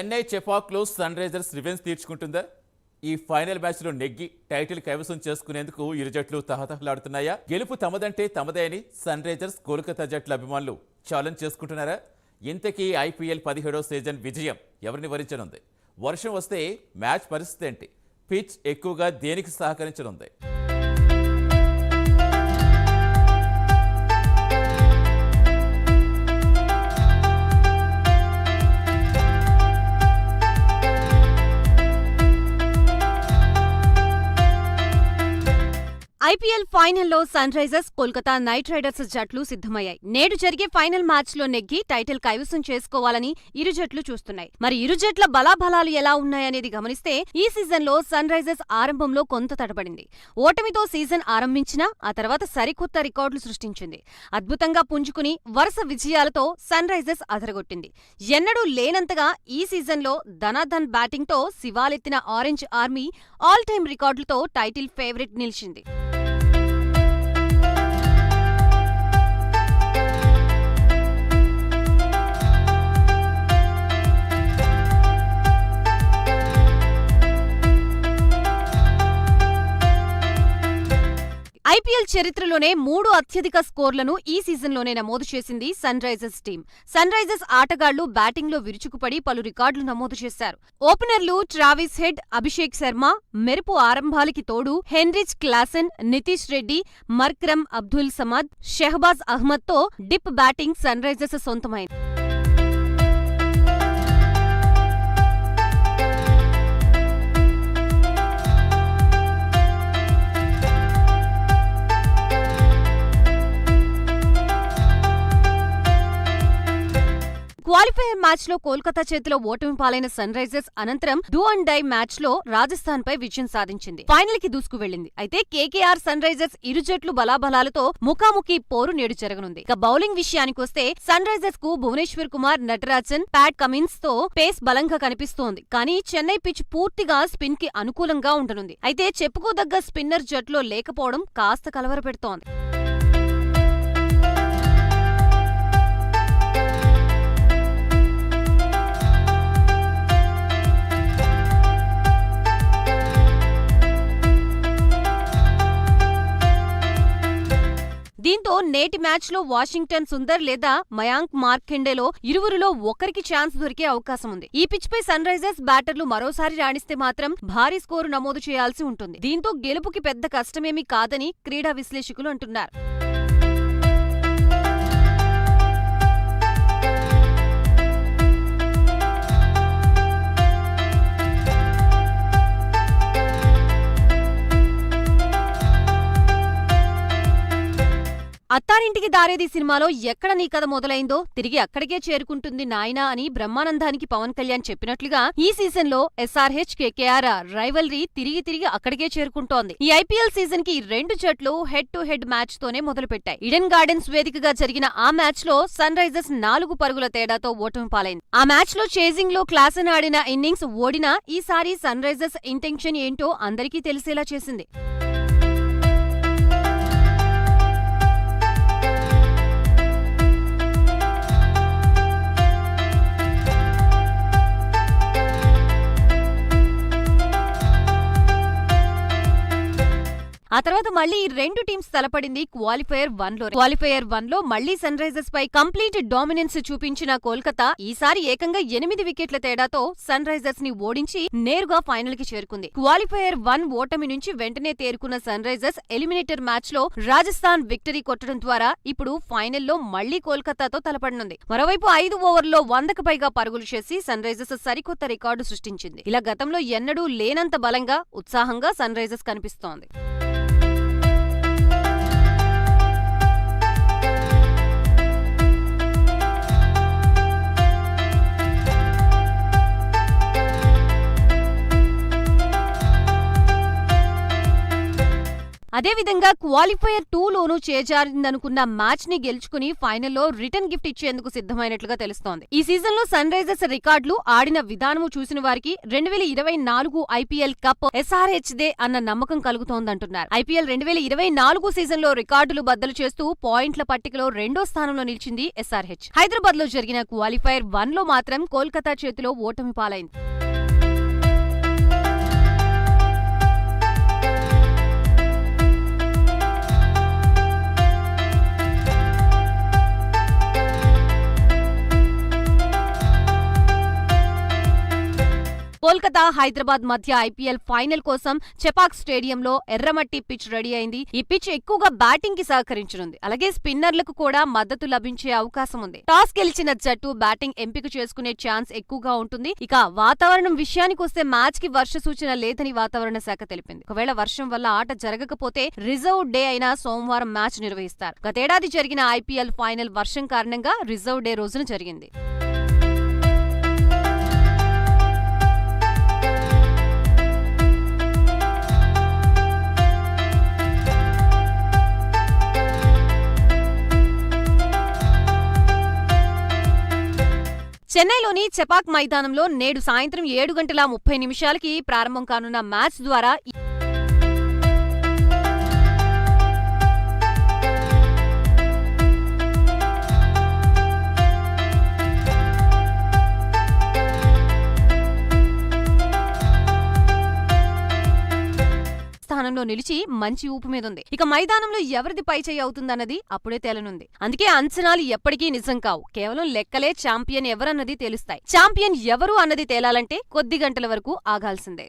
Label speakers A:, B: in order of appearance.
A: చెన్నై చెపాక్లో Sunrisers revenge తీర్చుకుంటుందా? ఈ ఫైనల్ మ్యాచ్లో నెగ్గి టైటిల్ కైవసం చేసుకునేందుకు ఇరు జట్లు తహతహలాడుతున్నాయా? గెలుపు తమదంటే తమదే అని సన్ రైజర్స్ కోల్కతా జట్ల అభిమానులు ఛాలెంజ్ చేసుకుంటున్నారా? ఇంతకీ ఐపీఎల్ 17వ సీజన్ విజయం ఎవరిని వరించనుంది? వర్షం వస్తే మ్యాచ్ పరిస్థితి ఏంటి? పిచ్ ఎక్కువగా దేనికి సహకరించనుంది?
B: ఐపీఎల్ ఫైనల్లో Sunrisers, Kolkata knight riders జట్లు సిద్ధమయ్యాయి. నేడు జరిగే ఫైనల్ మ్యాచ్లో నెగ్గి టైటిల్ కైవసం చేసుకోవాలని ఇరు జట్లు చూస్తున్నాయి. మరి ఇరు జట్ల బలాబలాలు ఎలా ఉన్నాయనేది గమనిస్తే ఈ సీజన్లో సన్ రైజర్స్ ఆరంభంలో కొంత తడబడింది. ఓటమితో సీజన్ ఆరంభించినా ఆ తర్వాత సరికొత్త రికార్డులు సృష్టించింది. అద్భుతంగా పుంజుకుని వరుస విజయాలతో సన్ రైజర్స్ అదరగొట్టింది. ఎన్నడూ లేనంతగా ఈ సీజన్లో ధనాధన్ బ్యాటింగ్తో శివాలెత్తిన ఆరెంజ్ ఆర్మీ ఆల్ టైమ్ రికార్డులతో టైటిల్ ఫేవరెట్ నిలిచింది. ఐపీఎల్ చరిత్రలోనే 3 అత్యధిక స్కోర్లను ఈ సీజన్లోనే నమోదు చేసింది Sunrisers team. Sunrisers ఆటగాళ్లు బ్యాటింగ్లో విరుచుకుపడి పలు రికార్డులు నమోదు చేశారు. ఓపెనర్లు ట్రావిస్ హెడ్, అభిషేక్ శర్మ, మెరుపు ఆరంభాలకి తోడు Heinrich Klaasen, Nitish Reddy, Markram Abdul Samad, Shahbaz అహ్మద్తో డిప్ బ్యాటింగ్ సన్ రైజర్స్ సొంతమైంది. క్వాలిఫైయర్ మ్యాచ్లో కోల్కతా చేతిలో ఓటమి పాలైన సన్ రైజర్స్ అనంతరం డూ అండ్ డై మ్యాచ్లో రాజస్థాన్ పై విజయం సాధించింది. ఫైనల్ కి దూసుకువెళ్లింది. అయితే కేకేఆర్, సన్ రైజర్స్ ఇరు జట్లు బలాబలాలతో ముఖాముఖి పోరు నేడు జరగనుంది. ఇక బౌలింగ్ విషయానికొస్తే సన్ రైజర్స్ కు భువనేశ్వర్ కుమార్, నటరాజన్, ప్యాట్ కమిన్స్ తో పేస్ బలంగా కనిపిస్తోంది. కానీ చెన్నై పిచ్ పూర్తిగా స్పిన్ కి అనుకూలంగా ఉండనుంది. అయితే చెప్పుకోదగ్గ స్పిన్నర్ జట్లో లేకపోవడం కాస్త కలవరపెడుతోంది. దీంతో నేటి మ్యాచ్లో వాషింగ్టన్ సుందర్ లేదా మయాంక్ మార్కెండేలో ఇరువురిలో ఒకరికి ఛాన్స్ దొరికే అవకాశం ఉంది. ఈ పిచ్ పై సన్ రైజర్స్ బ్యాటర్లు మరోసారి రాణిస్తే మాత్రం భారీ స్కోరు నమోదు చేయాల్సి ఉంటుంది. దీంతో గెలుపుకి పెద్ద కష్టమేమీ కాదని క్రీడా విశ్లేషకులు అంటున్నారు. అత్తారింటికి దారేది సినిమాలో ఎక్కడ నీ కథ మొదలైందో తిరిగి అక్కడికే చేరుకుంటుంది నాయనా అని బ్రహ్మానందానికి పవన్ కళ్యాణ్ చెప్పినట్లుగా ఈ సీజన్ లో ఎస్ఆర్హెచ్ కేకేఆర్ రైవల్రీ తిరిగి అక్కడికే చేరుకుంటోంది. ఈ ఐపీఎల్ సీజన్ కి 2 జట్లు హెడ్ టు హెడ్ మ్యాచ్ తోనే మొదలుపెట్టాయి. ఈడెన్ గార్డెన్స్ వేదికగా జరిగిన ఆ మ్యాచ్ లో సన్ రైజర్స్ 4 పరుగుల తేడాతో ఓటమి పాలైంది. ఆ మ్యాచ్ లో చేజింగ్ లో క్లాసెన్ ఆడిన ఇన్నింగ్స్ ఓడినా ఈసారి సన్ రైజర్స్ ఇంటెన్షన్ ఏంటో అందరికీ తెలిసేలా చేసింది. ఆ తర్వాత మళ్లీ 2 టీమ్స్ తలపడింది క్వాలిఫైయర్ 1లో. క్వాలిఫైయర్ 1లో మళ్లీ సన్ రైజర్స్ పై కంప్లీట్ డామినెన్స్ చూపించిన కోల్కతా ఈసారి ఏకంగా 8 వికెట్ల తేడాతో సన్ రైజర్స్ ని ఓడించి నేరుగా ఫైనల్ కి చేరుకుంది. క్వాలిఫైయర్ 1 ఓటమి నుంచి వెంటనే తేరుకున్న సన్ రైజర్స్ ఎలిమినేటర్ మ్యాచ్ లో రాజస్థాన్ విక్టరీ కొట్టడం ద్వారా ఇప్పుడు ఫైనల్లో మళ్లీ కోల్కతాతో తలపడనుంది. మరోవైపు 5 ఓవర్లలో 100కు పైగా పరుగులు చేసి సన్ రైజర్స్ సరికొత్త రికార్డు సృష్టించింది. ఇలా గతంలో ఎన్నడూ లేనంత బలంగా, ఉత్సాహంగా సన్ రైజర్స్ కనిపిస్తోంది. అదేవిధంగా క్వాలిఫైయర్ 2 లోనూ చేజారిందనుకున్న మ్యాచ్ ని గెలుచుకుని ఫైనల్లో రిటర్న్ గిఫ్ట్ ఇచ్చేందుకు సిద్ధమైనట్లుగా తెలుస్తోంది. ఈ సీజన్ లో సన్ రైజర్స్ రికార్డులు, ఆడిన విధానము చూసిన వారికి 2024 ఐపీఎల్ కప్ SRH దే అన్న నమ్మకం కలుగుతోందంటున్నారు. ఐపీఎల్ 2024 సీజన్ లో రికార్డులు బద్దలు చేస్తూ పాయింట్ల పట్టికలో 2వ స్థానంలో నిలిచింది SRH. హైదరాబాద్ లో జరిగిన క్వాలిఫైయర్ 1 లో మాత్రం కోల్కతా చేతిలో ఓటమి పాలైంది. కోల్కతా, హైదరాబాద్ మధ్య ఐపీఎల్ ఫైనల్ కోసం చెపాక్ స్టేడియంలో ఎర్రమట్టి పిచ్ రెడీ అయింది. ఈ పిచ్ ఎక్కువగా బ్యాటింగ్ కి సహకరించనుంది. అలాగే స్పిన్నర్లకు కూడా మద్దతు లభించే అవకాశం ఉంది. టాస్ గెలిచిన జట్టు బ్యాటింగ్ ఎంపిక చేసుకునే ఛాన్స్ ఎక్కువగా ఉంటుంది. ఇక వాతావరణం విషయానికొస్తే మ్యాచ్ కి వర్ష సూచన లేదని వాతావరణ శాఖ తెలిపింది. ఒకవేళ వర్షం వల్ల ఆట జరగకపోతే రిజర్వ్ డే అయిన సోమవారం మ్యాచ్ నిర్వహిస్తారు. గతేడాది జరిగిన ఐపీఎల్ ఫైనల్ వర్షం కారణంగా రిజర్వ్ డే రోజున జరిగింది. చెన్నైలోని చెపాక్ మైదానంలో నేడు సాయంత్రం 7:30 ప్రారంభం కానున్న మ్యాచ్ ద్వారా స్థానంలో నిలిచి మంచి ఊపు మీదుంది. ఇక మైదానంలో ఎవరిది పైచేయి అవుతుందన్నది అప్పుడే తేలనుంది. అందుకే అంచనాలు ఎప్పటికీ నిజం కావు. కేవలం లెక్కలే ఛాంపియన్ ఎవరన్నది తెలుస్తాయి. ఛాంపియన్ ఎవరు అన్నది తేలాలంటే కొద్ది గంటల వరకు ఆగాల్సిందే.